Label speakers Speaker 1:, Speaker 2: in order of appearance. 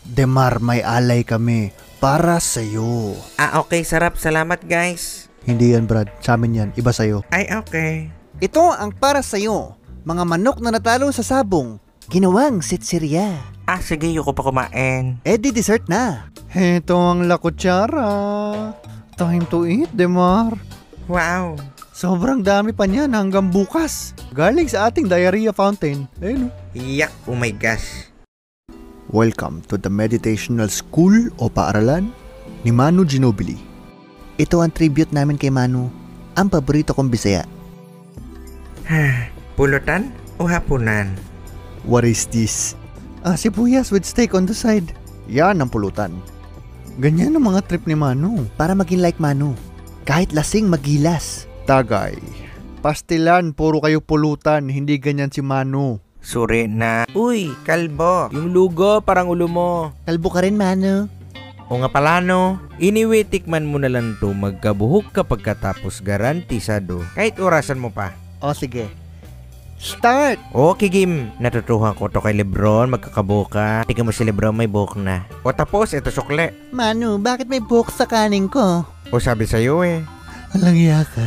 Speaker 1: Demar, may alay kami para sa'yo.
Speaker 2: Okay, sarap. Salamat, guys.
Speaker 1: Hindi yan, Brad. Sa amin yan. Iba sa'yo.
Speaker 2: Ay, okay.
Speaker 1: Ito ang para sa'yo. Mga manok na natalo sa sabong. Ginawang sitsirya.
Speaker 2: Sige, yuko pa kumain.
Speaker 1: Di dessert na. Ito ang la kutsara. Time to eat, Demar.
Speaker 2: Wow.
Speaker 1: Sobrang dami pa niyan hanggang bukas. Galing sa ating diarrhea fountain. Ayun.
Speaker 2: Yak, oh my gosh.
Speaker 1: Welcome to the Meditational School o paaralan ni Manu Ginobili. Ito ang tribute namin kay Manu, ang paborito kong Bisaya.
Speaker 2: Pulutan o hapunan?
Speaker 1: What is this? Sibuyas with steak on the side. Yan ang pulutan. Ganyan ang mga trip ni Manu. Para maging like Manu. Kahit lasing magilas. Tagay. Pastilan, puro kayo pulutan. Hindi ganyan si Manu.
Speaker 2: Suri na. Uy, kalbo. Yung lugo, parang ulo mo.
Speaker 1: Kalbo ka rin, Manu.
Speaker 2: O nga pala no. Anyway, tikman mo na lang to. Magkabuhok ka pagkatapos garantisado. Kahit orasan mo pa.
Speaker 1: Sige. Start!
Speaker 2: Okay, Gim. Natutuhan ko to kay Lebron. Magkakabuka. Tingnan mo si Lebron, may buhok na. O tapos, ito sukle.
Speaker 1: Manu, bakit may buhok sa kanin ko?
Speaker 2: O sabi sa'yo eh.
Speaker 1: Walang iya ka.